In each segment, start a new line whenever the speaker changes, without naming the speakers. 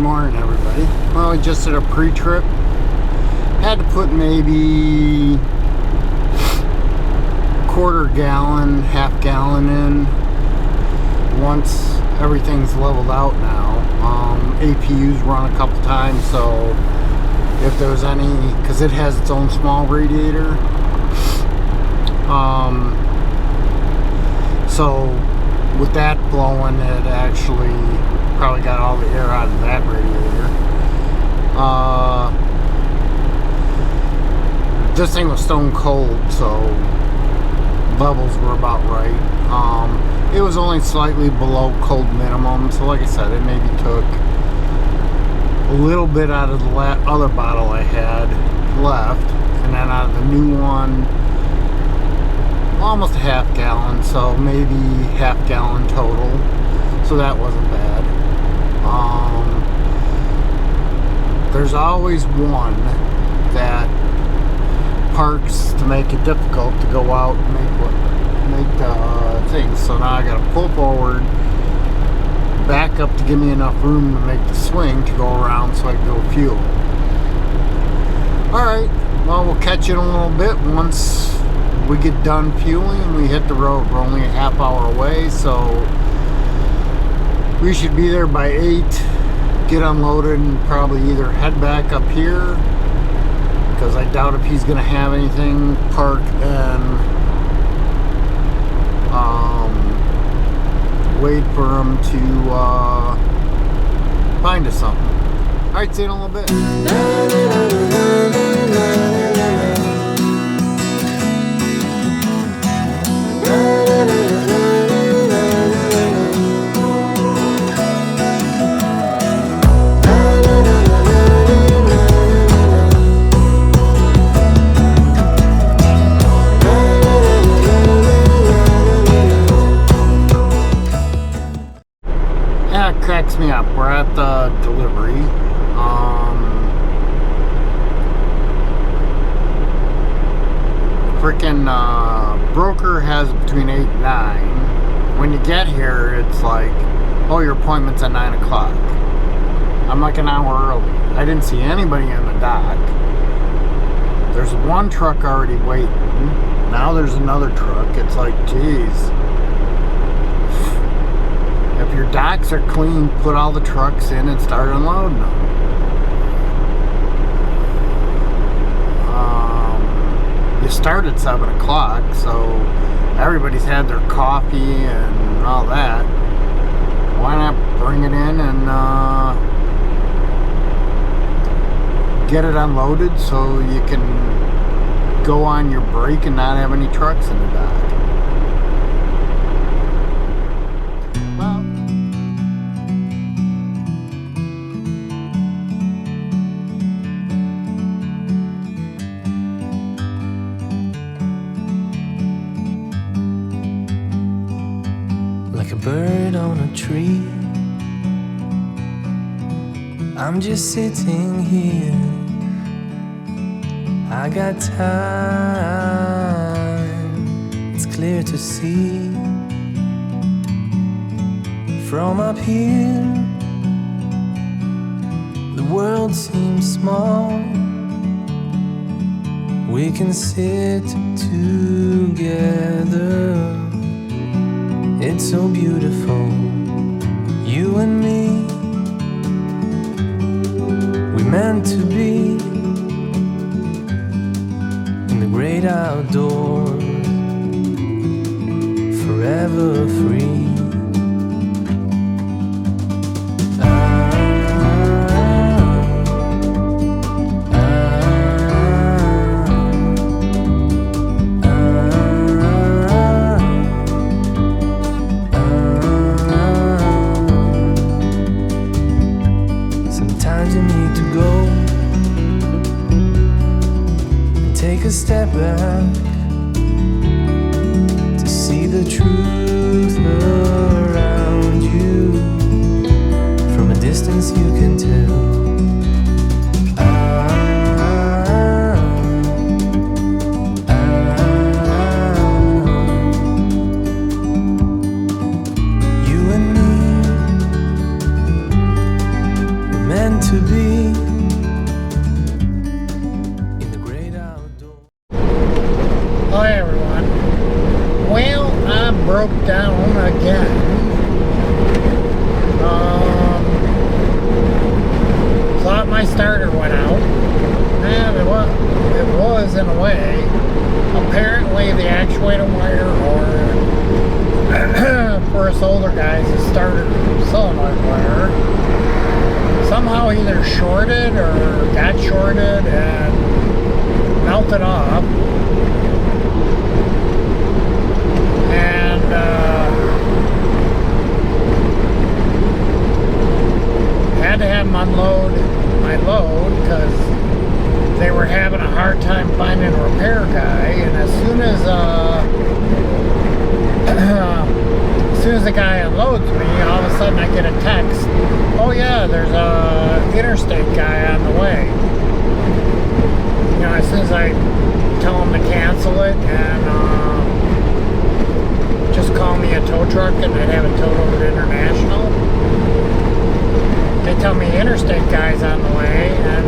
morning, everybody. Well, we just did a pre-trip. Had to put maybe quarter gallon, half gallon in once everything's leveled out now. APU's run a couple times, so if there's any, because it has its own small radiator. So with that blowing, it actually probably got all the air out of that radiator. This thing was stone cold, so levels were about right. It was only slightly below cold minimum, so like I said, it maybe took a little bit out of the other bottle I had left, and then out of the new one, almost a half gallon, so maybe half gallon total, so that wasn't bad. There's always one that parks to make it difficult to go out and make the things, so now I gotta pull forward, back up to give me enough room to make the swing to go around so I can go fuel. Alright, well, we'll catch you in a little bit once we get done fueling and we hit the road. We're only a half hour away, so we should be there by 8, get unloaded, and probably either head back up here, because I doubt if he's going to have anything, park and wait for him to find us something. Alright, see you in a little bit. Cracks me up. We're at the delivery. Frickin' broker has between 8 and 9. When you get here, it's like, oh, your appointment's at 9 o'clock. I'm like an hour early. I didn't see anybody in the dock. There's one truck already waiting. Now there's another truck. It's like, geez. If your docks are clean, put all the trucks in and start unloading them. You start at 7 o'clock, so everybody's had their coffee and all that. Why not bring it in and get it unloaded so you can go on your break and not have any trucks in the dock?
Like a bird on a tree, I'm just sitting here. I got time, it's clear to see. From up here, the world seems small. We can sit together. It's so beautiful, you and me. We meant to be in the great outdoors, forever free. Take a step back to see the truth around you. From a distance you can tell. You and me, we're
in the way. Apparently the actuator wire, or for us older guys, the starter solenoid wire, somehow either shorted or got shorted and melted off. And had to have them unload my load because they were having a hard time finding a repair guy. And as soon as the guy unloads me, all of a sudden I get a text, oh yeah, there's a interstate guy on the way. You know, as soon as I tell him to cancel it and just call me a tow truck and I'd have it towed over to International, they tell me interstate guy's on the way, and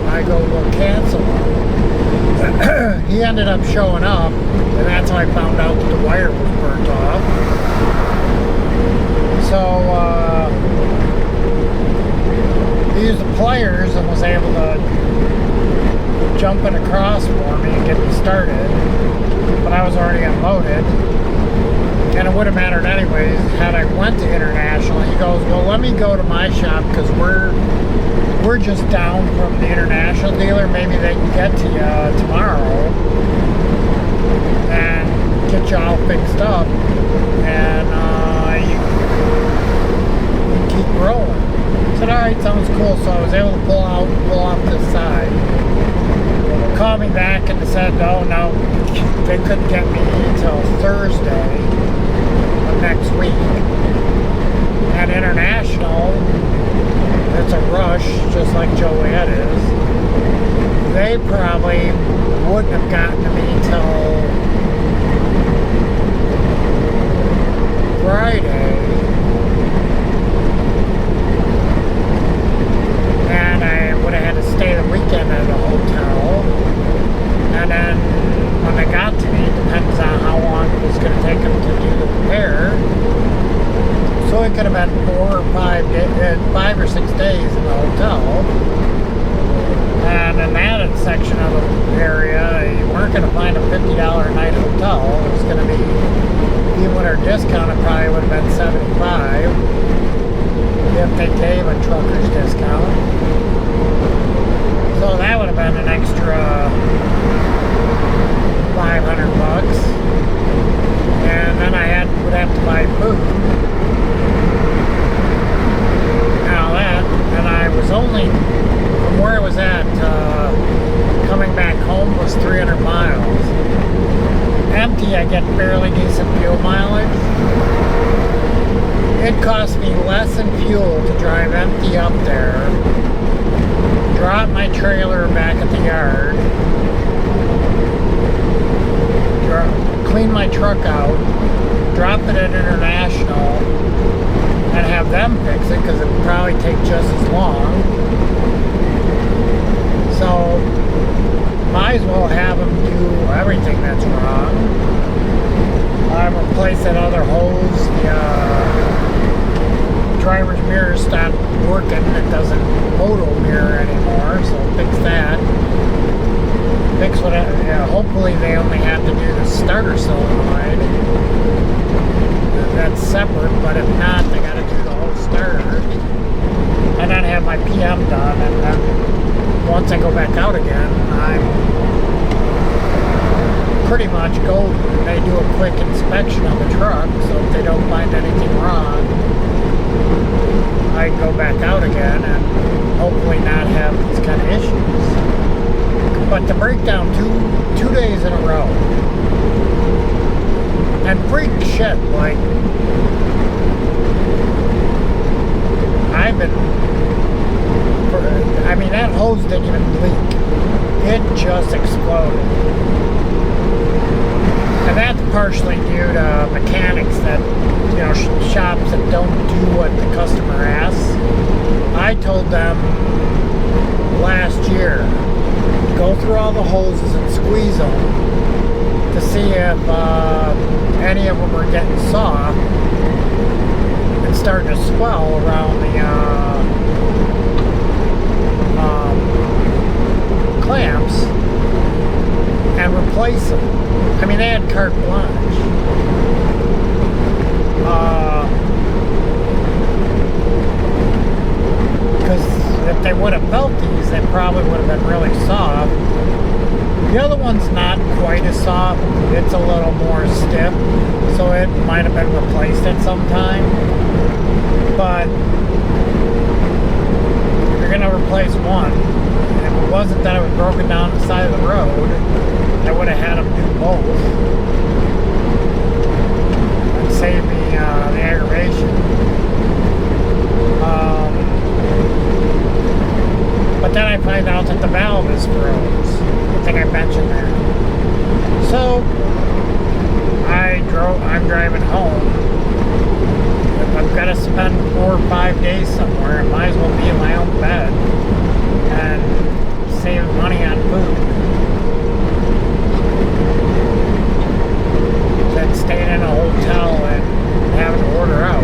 I go, well, cancel him. He ended up showing up, and that's how I found out that the wire was burnt off. So he used the pliers and was able to jump it across for me and get me started, but I was already unloaded. And it would have mattered anyways had I went to International. He goes, well, let me go to my shop because we're just down from the International dealer. Maybe they can get to you tomorrow and get you all fixed up, and you can keep rolling. I said, all right, sounds cool. So I was able to pull off this side. Called me back and said, oh no, they couldn't get me until Thursday of next week. At International, it's a rush, just like Joliet is. They probably wouldn't have gotten to me till Friday. And I would have had to stay the weekend at a hotel. And then when they got to me, it depends on how long it was going to take them to do the repair. So it could have been 5 or 6 days in the hotel. And in that section of the area, you weren't going to find a $50 a night hotel. It was going to be, even with our discount, it probably would have been $75 if they gave a trucker's discount. So that would have been an extra $500. And then I would have to buy food. Now that, and I was only, from where I was at, coming back home was 300 miles. Empty, I get fairly decent fuel mileage. It cost me less in fuel to drive empty up there, drop my trailer back at the yard, clean my truck out, drop it at International, and have them fix it because it would probably take just as long. So might as well have them do everything that's wrong. Replace that other hose. The driver's mirror stopped working. It doesn't photo mirror anymore, so fix that. Fix whatever. Hopefully they only have to do the starter solenoid. That's separate, but if not, they got to do the whole starter. And then have my PM done, and then once I go back out again, I'm pretty much golden. They do a quick inspection of the truck, so if they don't find anything wrong, I can go back out again and hopefully not have these kind of issues. But to break down two days in a row and freak shit, like that hose didn't even leak. It just exploded. And that's partially due to mechanics that, shops that don't do what the customer asks. I told them last year, go through all the hoses and squeeze them to see if any of them were getting soft and starting to swell around the clamps. mean, they had carte blanche. Because if they would have felt these, they probably would have been really soft. The other one's not quite as soft. It's a little more stiff, so it might have been replaced at some time. But if you're going to replace one, and if it wasn't that it was broken down the side of the road, I would have had them do both. And save me the aggravation. But then I find out that the valve is froze. I think I mentioned that. So I'm driving home. If I'm gonna spend 4 or 5 days somewhere, I might as well be in my own bed and save money on food than staying in a hotel and having to order out.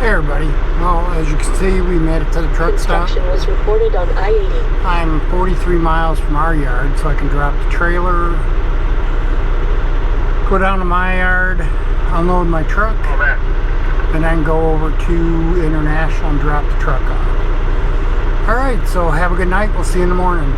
Hey everybody, well as you can see we made it to the truck stop.
Construction was reported on I-80.
I'm 43 miles from our yard, so I can drop the trailer, go down to my yard, unload my truck, and then go over to International and drop the truck off. Alright, so have a good night, we'll see you in the morning.